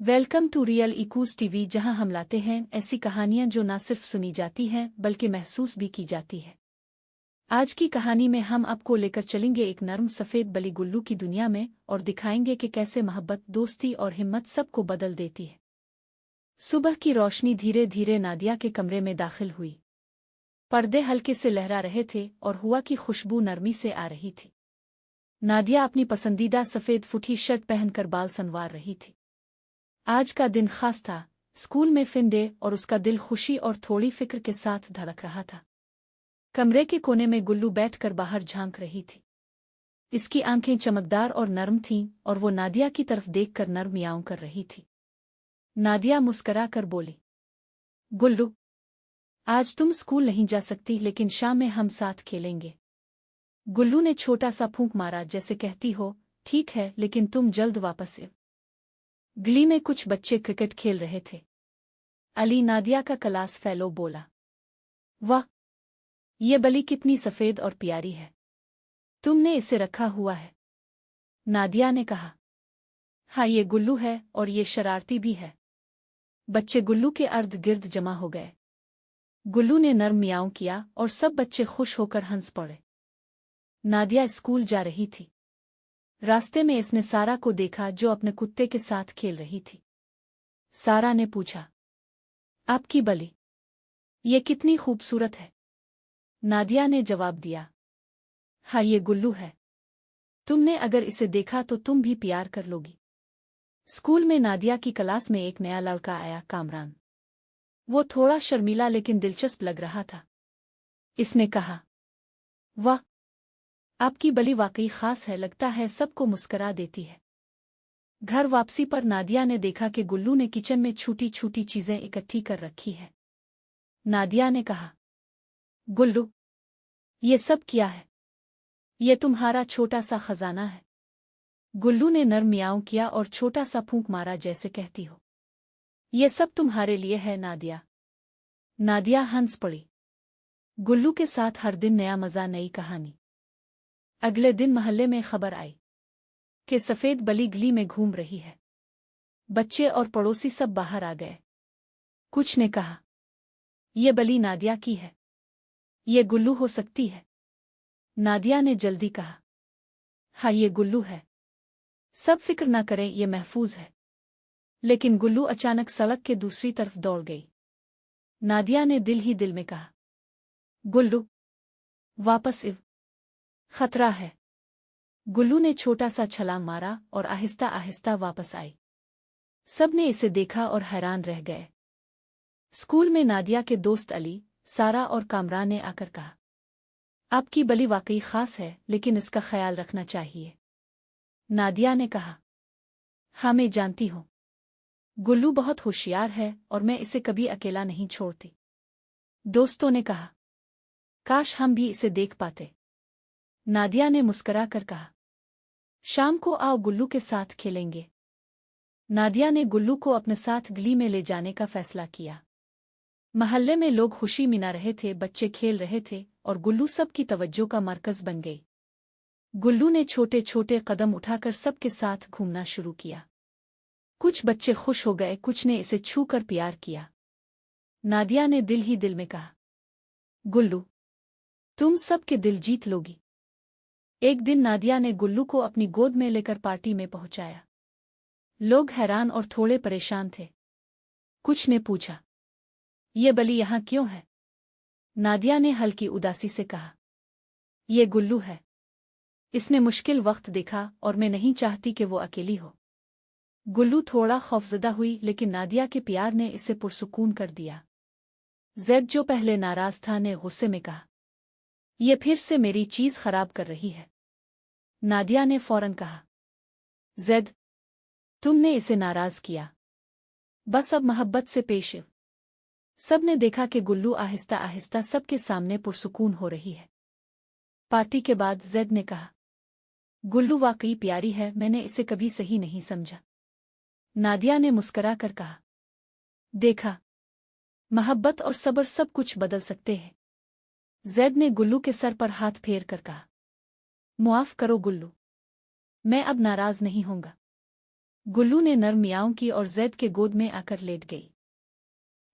Welcome to real इकूज TV, जहां हम लाते हैं ऐसी कहानियां जो ना सिर्फ सुनी जाती हैं बल्कि महसूस भी की जाती है। आज की कहानी में हम आपको लेकर चलेंगे एक नर्म सफ़ेद बली गुल्लू की दुनिया में और दिखाएंगे कि कैसे मोहब्बत, दोस्ती और हिम्मत सबको बदल देती है। सुबह की रोशनी धीरे धीरे नादिया के कमरे में दाखिल हुई। पर्दे हल्के से लहरा रहे थे और हुआ की खुशबू नरमी से आ रही थी। नादिया अपनी पसंदीदा सफ़ेद फुटी शर्ट पहनकर बाल संवार रही थी। आज का दिन खास था, स्कूल में फिन डे, और उसका दिल खुशी और थोड़ी फिक्र के साथ धड़क रहा था। कमरे के कोने में गुल्लू बैठकर बाहर झांक रही थी। इसकी आंखें चमकदार और नर्म थीं और वो नादिया की तरफ देखकर नर्म मियाऊं कर रही थी। नादिया मुस्करा कर बोली, गुल्लू, आज तुम स्कूल नहीं जा सकती, लेकिन शाम में हम साथ खेलेंगे। गुल्लू ने छोटा सा फूंक मारा, जैसे कहती हो, ठीक है, लेकिन तुम जल्द वापस आओ। गली में कुछ बच्चे क्रिकेट खेल रहे थे। अली, नादिया का क्लास फेलो, बोला, वाह, ये बली कितनी सफ़ेद और प्यारी है। तुमने इसे रखा हुआ है? नादिया ने कहा, हाँ, ये गुल्लू है और ये शरारती भी है। बच्चे गुल्लू के अर्ध गिर्द जमा हो गए। गुल्लू ने नर्म मियाऊं किया और सब बच्चे खुश होकर हंस पड़े। नादिया स्कूल जा रही थी। रास्ते में इसने सारा को देखा, जो अपने कुत्ते के साथ खेल रही थी। सारा ने पूछा, आपकी बली ये कितनी खूबसूरत है। नादिया ने जवाब दिया, हाँ, ये गुल्लू है। तुमने अगर इसे देखा तो तुम भी प्यार कर लोगी। स्कूल में नादिया की क्लास में एक नया लड़का आया, कामरान। वो थोड़ा शर्मीला लेकिन दिलचस्प लग रहा था। इसने कहा, वाह, आपकी बली वाकई खास है, लगता है सबको मुस्करा देती है। घर वापसी पर नादिया ने देखा कि गुल्लू ने किचन में छोटी छोटी चीजें इकट्ठी कर रखी है। नादिया ने कहा, गुल्लू, ये सब क्या है? ये तुम्हारा छोटा सा खजाना है। गुल्लू ने नर्म मियाऊं किया और छोटा सा फूंक मारा, जैसे कहती हो, ये सब तुम्हारे लिए है नादिया। नादिया हंस पड़ी। गुल्लू के साथ हर दिन नया मजा, नई कहानी। अगले दिन मोहल्ले में खबर आई कि सफ़ेद बली गली में घूम रही है। बच्चे और पड़ोसी सब बाहर आ गए। कुछ ने कहा, ये बली नादिया की है, ये गुल्लू हो सकती है। नादिया ने जल्दी कहा, हाँ, ये गुल्लू है। सब फिक्र ना करें, ये महफूज है। लेकिन गुल्लू अचानक सड़क के दूसरी तरफ दौड़ गई। नादिया ने दिल ही दिल में कहा, गुल्लू, वापस इव, खतरा है। गुल्लू ने छोटा सा छलांग मारा और आहिस्ता आहिस्ता वापस आई। सब ने इसे देखा और हैरान रह गए। स्कूल में नादिया के दोस्त अली, सारा और कामरान ने आकर कहा, आपकी बली वाकई खास है, लेकिन इसका ख्याल रखना चाहिए। नादिया ने कहा, हाँ, मैं जानती हूँ। गुल्लू बहुत होशियार है और मैं इसे कभी अकेला नहीं छोड़ती। दोस्तों ने कहा, काश हम भी इसे देख पाते। नादिया ने मुस्करा कर कहा, शाम को आओ, गुल्लू के साथ खेलेंगे। नादिया ने गुल्लू को अपने साथ गली में ले जाने का फैसला किया। मोहल्ले में लोग खुशी मना रहे थे, बच्चे खेल रहे थे और गुल्लू सबकी तवज्जो का मरकज बन गई। गुल्लू ने छोटे छोटे कदम उठाकर सबके साथ घूमना शुरू किया। कुछ बच्चे खुश हो गए, कुछ ने इसे छू कर प्यार किया। नादिया ने दिल ही दिल में कहा, गुल्लू, तुम सबके दिल जीत लोगी। एक दिन नादिया ने गुल्लू को अपनी गोद में लेकर पार्टी में पहुंचाया। लोग हैरान और थोड़े परेशान थे। कुछ ने पूछा, ये बली यहाँ क्यों है? नादिया ने हल्की उदासी से कहा, ये गुल्लू है। इसने मुश्किल वक्त देखा और मैं नहीं चाहती कि वो अकेली हो। गुल्लू थोड़ा खौफजदा हुई, लेकिन नादिया के प्यार ने इसे पुरसुकून कर दिया। जैद, जो पहले नाराज था, ने गुस्से में कहा, ये फिर से मेरी चीज खराब कर रही है। नादिया ने फौरन कहा, जैद, तुमने इसे नाराज किया, बस अब मोहब्बत से पेश आओ। सब ने देखा कि गुल्लू आहिस्ता आहिस्ता सबके सामने पुरसुकून हो रही है। पार्टी के बाद जैद ने कहा, गुल्लू वाकई प्यारी है, मैंने इसे कभी सही नहीं समझा। नादिया ने मुस्करा कर कहा, देखा, मोहब्बत और सब्र सब कुछ बदल सकते हैं। जैद ने गुल्लू के सर पर हाथ फेर कर कहा, मुआफ करो गुल्लू, मैं अब नाराज नहीं होऊंगा। गुल्लू ने नर्म मियाऊं की और जैद के गोद में आकर लेट गई।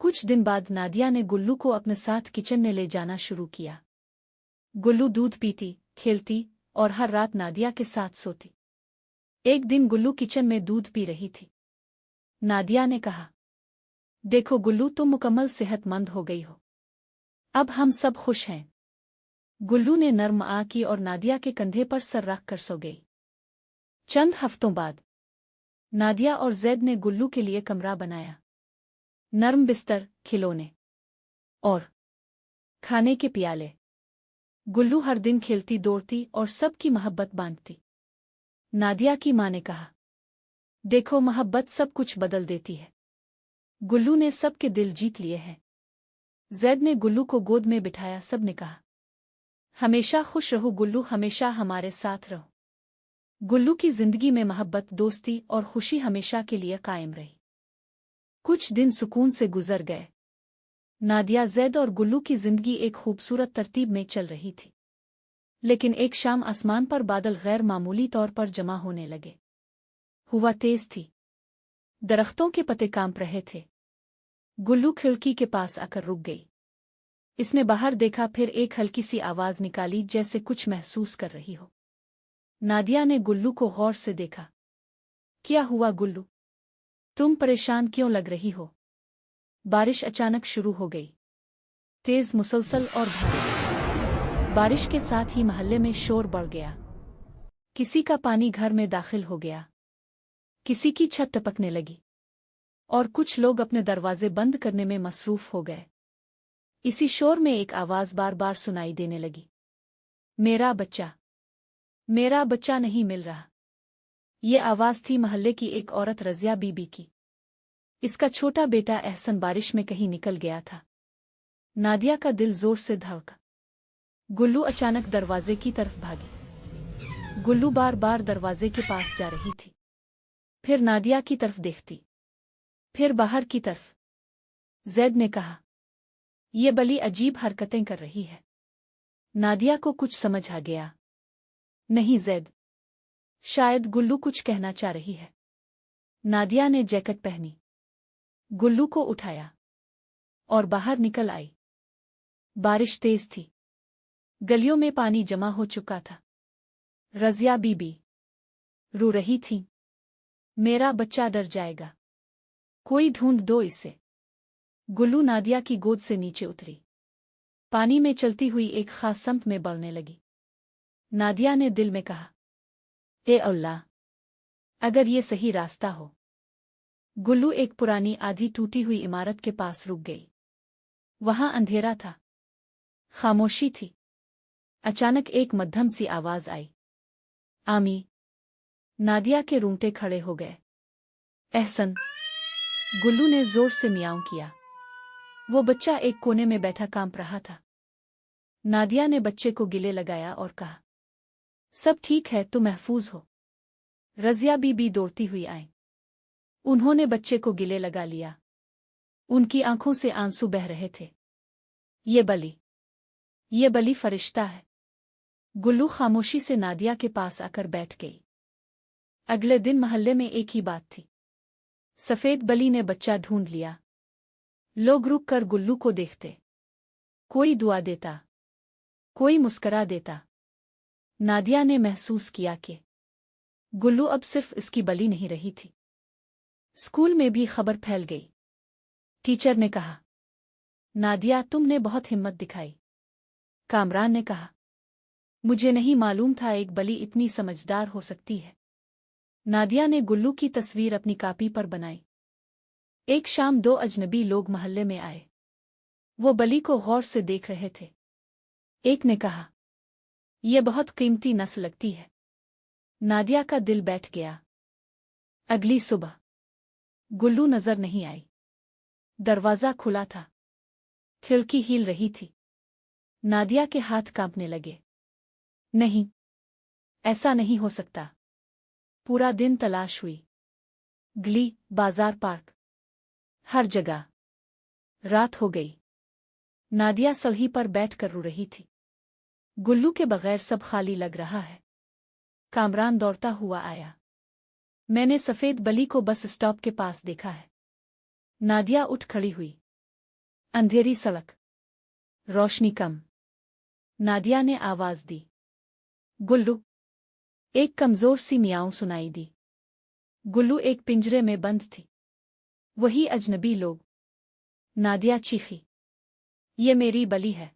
कुछ दिन बाद नादिया ने गुल्लू को अपने साथ किचन में ले जाना शुरू किया। गुल्लू दूध पीती, खेलती और हर रात नादिया के साथ सोती। एक दिन गुल्लू किचन में दूध पी रही थी। नादिया ने कहा, देखो गुल्लू, तुम मुकम्मल सेहतमंद हो गई हो। अब हम सब खुश हैं। गुल्लू ने नर्म आ की और नादिया के कंधे पर सर रख कर सो गई। चंद हफ्तों बाद नादिया और जैद ने गुल्लू के लिए कमरा बनाया। नर्म बिस्तर, खिलौने और खाने के प्याले। गुल्लू हर दिन खेलती, दौड़ती और सबकी मोहब्बत बांटती। नादिया की माँ ने कहा, देखो मोहब्बत सब कुछ बदल देती है। गुल्लू ने सबके दिल जीत लिए हैं। जैद ने गुल्लू को गोद में बिठाया। सब ने कहा, हमेशा खुश रहो गुल्लू, हमेशा हमारे साथ रहो। गुल्लू की जिंदगी में मोहब्बत, दोस्ती और खुशी हमेशा के लिए कायम रही। कुछ दिन सुकून से गुजर गए। नादिया, जैद और गुल्लू की जिंदगी एक खूबसूरत तरतीब में चल रही थी। लेकिन एक शाम आसमान पर बादल गैर मामूली तौर पर जमा होने लगे। हवा तेज थी। दरख्तों के पत्ते कांप रहे थे। गुल्लू खिड़की के पास आकर रुक गई। इसने बाहर देखा, फिर एक हल्की सी आवाज निकाली, जैसे कुछ महसूस कर रही हो। नादिया ने गुल्लू को गौर से देखा। क्या हुआ गुल्लू, तुम परेशान क्यों लग रही हो? बारिश अचानक शुरू हो गई, तेज, मुसलसल और भारी। बारिश के साथ ही मोहल्ले में शोर बढ़ गया। किसी का पानी घर में दाखिल हो गया, किसी की छत टपकने लगी और कुछ लोग अपने दरवाजे बंद करने में मसरूफ हो गए। इसी शोर में एक आवाज बार बार सुनाई देने लगी, मेरा बच्चा, मेरा बच्चा नहीं मिल रहा। ये आवाज थी मोहल्ले की एक औरत, रज़िया बीबी की। इसका छोटा बेटा एहसन बारिश में कहीं निकल गया था। नादिया का दिल जोर से धड़का। गुल्लू अचानक दरवाजे की तरफ भागी। गुल्लू बार बार दरवाजे के पास जा रही थी, फिर नादिया की तरफ देखती, फिर बाहर की तरफ। जैद ने कहा, ये बली अजीब हरकतें कर रही है। नादिया को कुछ समझ आ गया। नहीं जैद, शायद गुल्लू कुछ कहना चाह रही है। नादिया ने जैकेट पहनी, गुल्लू को उठाया और बाहर निकल आई। बारिश तेज थी। गलियों में पानी जमा हो चुका था। रज़िया बीबी रो रही थी, मेरा बच्चा डर जाएगा, कोई ढूंढ दो इसे। गुल्लू नादिया की गोद से नीचे उतरी। पानी में चलती हुई एक खास सम्त में बढ़ने लगी। नादिया ने दिल में कहा, ए अल्लाह, अगर ये सही रास्ता हो। गुल्लू एक पुरानी आधी टूटी हुई इमारत के पास रुक गई। वहां अंधेरा था, खामोशी थी। अचानक एक मध्यम सी आवाज आई, आमी। नादिया के रूंगटे खड़े हो गए। एहसन। गुल्लू ने जोर से मियाऊं किया। वो बच्चा एक कोने में बैठा कांप रहा था। नादिया ने बच्चे को गिले लगाया और कहा, सब ठीक है, तुम महफूज हो। रज़िया बीबी दौड़ती हुई आई। उन्होंने बच्चे को गिले लगा लिया। उनकी आंखों से आंसू बह रहे थे। ये बली फरिश्ता है। गुल्लू खामोशी से नादिया के पास आकर बैठ गई। अगले दिन मोहल्ले में एक ही बात थी, सफेद बली ने बच्चा ढूंढ लिया। लोग रुक कर गुल्लू को देखते। कोई दुआ देता, कोई मुस्करा देता। नादिया ने महसूस किया कि गुल्लू अब सिर्फ इसकी बली नहीं रही थी। स्कूल में भी खबर फैल गई। टीचर ने कहा, नादिया, तुमने बहुत हिम्मत दिखाई। कामरान ने कहा, मुझे नहीं मालूम था एक बली इतनी समझदार हो सकती है। नादिया ने गुल्लू की तस्वीर अपनी कॉपी पर बनाई। एक शाम दो अजनबी लोग मोहल्ले में आए। वो बली को गौर से देख रहे थे। एक ने कहा, यह बहुत कीमती नस्ल लगती है। नादिया का दिल बैठ गया। अगली सुबह गुल्लू नजर नहीं आई। दरवाजा खुला था, खिड़की हिल रही थी। नादिया के हाथ कांपने लगे। नहीं, ऐसा नहीं हो सकता। पूरा दिन तलाश हुई, गली, बाजार, पार्क, हर जगह। रात हो गई। नादिया सलही पर बैठकर रो रही थी। गुल्लू के बगैर सब खाली लग रहा है। कामरान दौड़ता हुआ आया। मैंने सफेद बली को बस स्टॉप के पास देखा है। नादिया उठ खड़ी हुई। अंधेरी सड़क, रोशनी कम। नादिया ने आवाज दी, गुल्लू। एक कमजोर सी मियाऊं सुनाई दी। गुल्लू एक पिंजरे में बंद थी। वही अजनबी लोग। नादिया चीखी, ये मेरी बली है।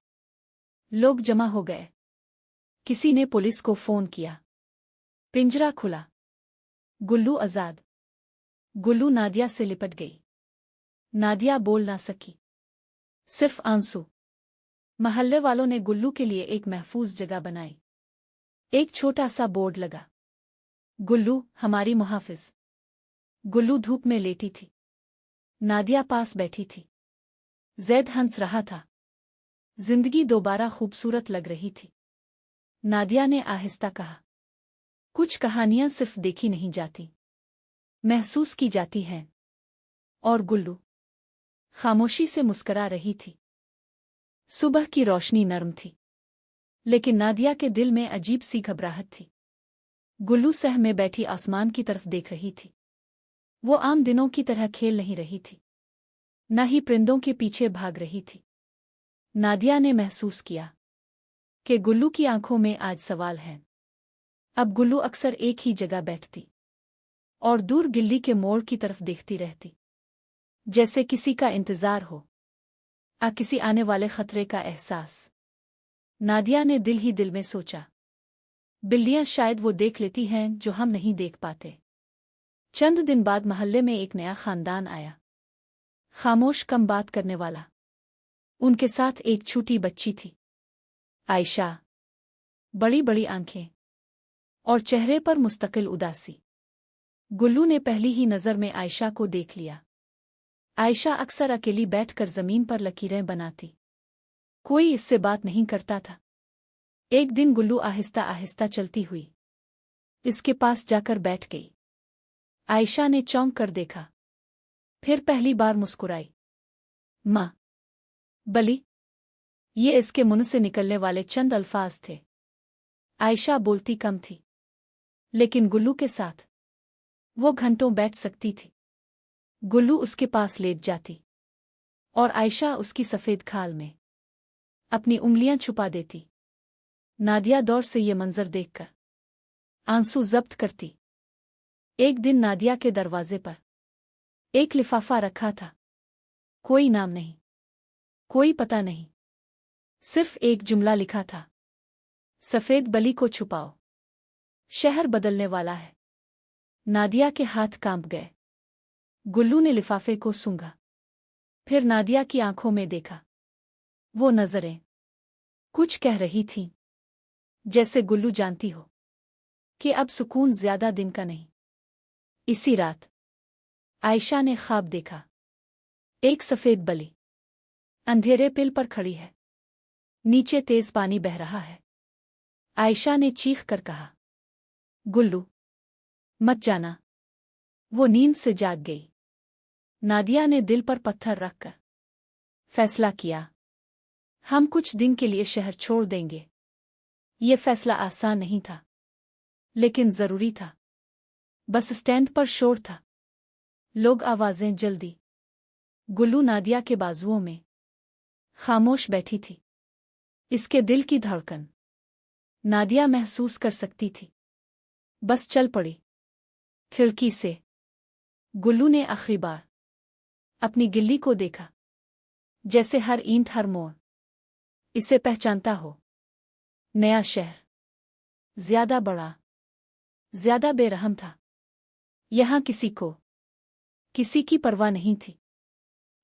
लोग जमा हो गए। किसी ने पुलिस को फोन किया। पिंजरा खुला। गुल्लू आजाद। गुल्लू नादिया से लिपट गई। नादिया बोल ना सकी, सिर्फ आंसू। महल्ले वालों ने गुल्लू के लिए एक महफूज जगह बनाई। एक छोटा सा बोर्ड लगा, गुल्लू हमारी मुहाफिज। गुल्लू धूप में लेटी थी। नादिया पास बैठी थी। जैद हंस रहा था। जिंदगी दोबारा खूबसूरत लग रही थी। नादिया ने आहिस्ता कहा, कुछ कहानियां सिर्फ देखी नहीं जाती, महसूस की जाती हैं। और गुल्लू खामोशी से मुस्करा रही थी। सुबह की रोशनी नरम थी, लेकिन नादिया के दिल में अजीब सी घबराहट थी। गुल्लू सह में बैठी आसमान की तरफ देख रही थी। वो आम दिनों की तरह खेल नहीं रही थी, न ही परिंदों के पीछे भाग रही थी। नादिया ने महसूस किया कि गुल्लू की आंखों में आज सवाल है। अब गुल्लू अक्सर एक ही जगह बैठती और दूर गिल्ली के मोड़ की तरफ देखती रहती, जैसे किसी का इंतजार हो, किसी आने वाले खतरे का एहसास। नादिया ने दिल ही दिल में सोचा, बिल्लियां शायद वो देख लेती हैं जो हम नहीं देख पाते। चंद दिन बाद मोहल्ले में एक नया खानदान आया। खामोश, कम बात करने वाला। उनके साथ एक छोटी बच्ची थी, आयशा। बड़ी बड़ी आंखें और चेहरे पर मुस्तकिल उदासी। गुल्लू ने पहली ही नज़र में आयशा को देख लिया। आयशा अक्सर अकेली बैठकर जमीन पर लकीरें बनाती। कोई इससे बात नहीं करता था। एक दिन गुल्लू आहिस्ता आहिस्ता चलती हुई इसके पास जाकर बैठ गई। आयशा ने चौंक कर देखा, फिर पहली बार मुस्कुराई। माँ, बली। ये इसके मुंह से निकलने वाले चंद अल्फाज थे। आयशा बोलती कम थी, लेकिन गुल्लू के साथ वो घंटों बैठ सकती थी। गुल्लू उसके पास लेट जाती और आयशा उसकी सफेद खाल में अपनी उंगलियां छुपा देती। नादिया दौर से ये मंजर देखकर आंसू जब्त करती। एक दिन नादिया के दरवाजे पर एक लिफाफा रखा था। कोई नाम नहीं, कोई पता नहीं, सिर्फ एक जुमला लिखा था, सफेद बली को छुपाओ, शहर बदलने वाला है। नादिया के हाथ कांप गए। गुल्लू ने लिफाफे को सूंघा, फिर नादिया की आंखों में देखा। वो नजरें कुछ कह रही थीं, जैसे गुल्लू जानती हो कि अब सुकून ज्यादा दिन का नहीं। इसी रात आयशा ने ख्वाब देखा। एक सफेद बली अंधेरे पिल पर खड़ी है, नीचे तेज पानी बह रहा है। आयशा ने चीख कर कहा, गुल्लू मत जाना। वो नींद से जाग गई। नादिया ने दिल पर पत्थर रखकर फैसला किया, हम कुछ दिन के लिए शहर छोड़ देंगे। ये फैसला आसान नहीं था, लेकिन जरूरी था। बस स्टैंड पर शोर था, लोग, आवाजें जल्दी। गुल्लू नादिया के बाजुओं में खामोश बैठी थी, इसके दिल की धड़कन नादिया महसूस कर सकती थी। बस चल पड़ी। खिड़की से गुल्लू ने आखिरी बार अपनी गिल्ली को देखा, जैसे हर ईंट, हर मोड़ इसे पहचानता हो। नया शहर, ज्यादा बड़ा, ज्यादा बेरहम था। यहां किसी की परवाह नहीं थी।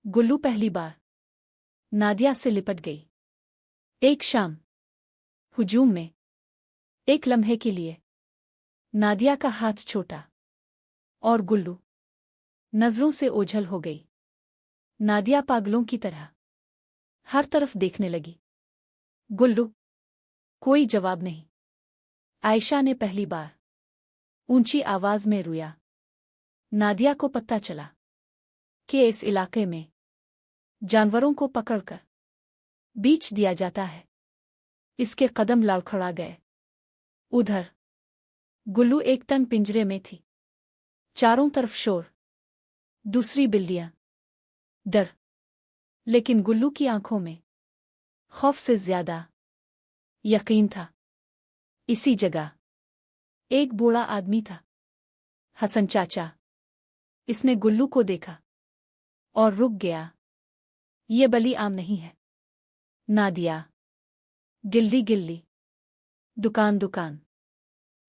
गुल्लू पहली बार नादिया से लिपट गई। एक शाम, हुजूम में, एक लम्हे के लिए। नादिया का हाथ छोटा और गुल्लू नजरों से ओझल हो गई। नादिया पागलों की तरह हर तरफ देखने लगी। गुल्लू, कोई जवाब नहीं। आयशा ने पहली बार ऊंची आवाज में रोया। नादिया को पता चला कि इस इलाके में जानवरों को पकड़कर बेच दिया जाता है। इसके कदम लड़खड़ा गए। उधर गुल्लू एक तंग पिंजरे में थी। चारों तरफ शोर, दूसरी बिल्लियां, डर। लेकिन गुल्लू की आंखों में खौफ से ज्यादा यकीन था। इसी जगह एक बूढ़ा आदमी था, हसन चाचा। इसने गुल्लू को देखा और रुक गया। ये बली आम नहीं है। नादिया गिल्ली गिल्ली, दुकान दुकान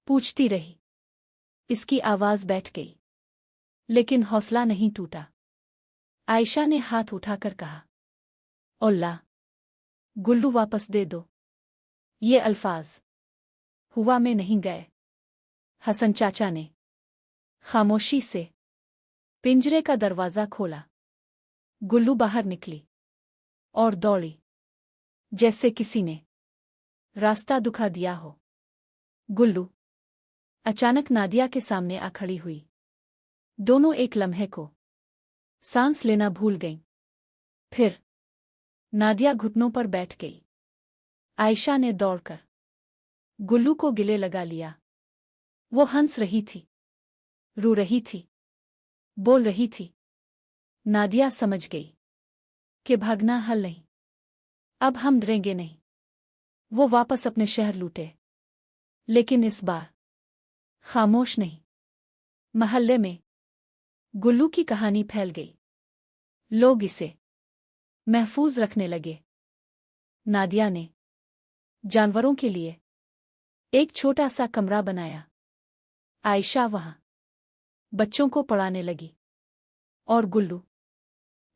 पूछती रही। इसकी आवाज बैठ गई, लेकिन हौसला नहीं टूटा। आयशा ने हाथ उठाकर कहा, ओल्ला, गुल्लू वापस दे दो। ये अल्फाज हुआ में नहीं गए। हसन चाचा ने खामोशी से पिंजरे का दरवाज़ा खोला। गुल्लू बाहर निकली और दौड़ी, जैसे किसी ने रास्ता दुखा दिया हो। गुल्लू अचानक नादिया के सामने आ खड़ी हुई। दोनों एक लम्हे को सांस लेना भूल गईं। फिर नादिया घुटनों पर बैठ गई। आयशा ने दौड़कर गुल्लू को गले लगा लिया। वो हंस रही थी, रो रही थी, बोल रही थी। नादिया समझ गई कि भागना हल नहीं। अब हम डरेंगे नहीं। वो वापस अपने शहर लूटे, लेकिन इस बार खामोश नहीं। महल्ले में गुल्लू की कहानी फैल गई। लोग इसे महफूज रखने लगे। नादिया ने जानवरों के लिए एक छोटा सा कमरा बनाया। आयशा वहां बच्चों को पढ़ाने लगी और गुल्लू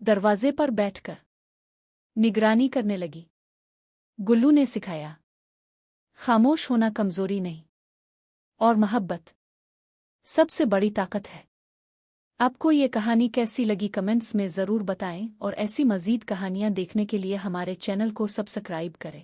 दरवाजे पर बैठकर निगरानी करने लगी। गुल्लू ने सिखाया, खामोश होना कमजोरी नहीं, और मोहब्बत सबसे बड़ी ताकत है। आपको ये कहानी कैसी लगी कमेंट्स में ज़रूर बताएं और ऐसी मज़ीद कहानियाँ देखने के लिए हमारे चैनल को सब्सक्राइब करें।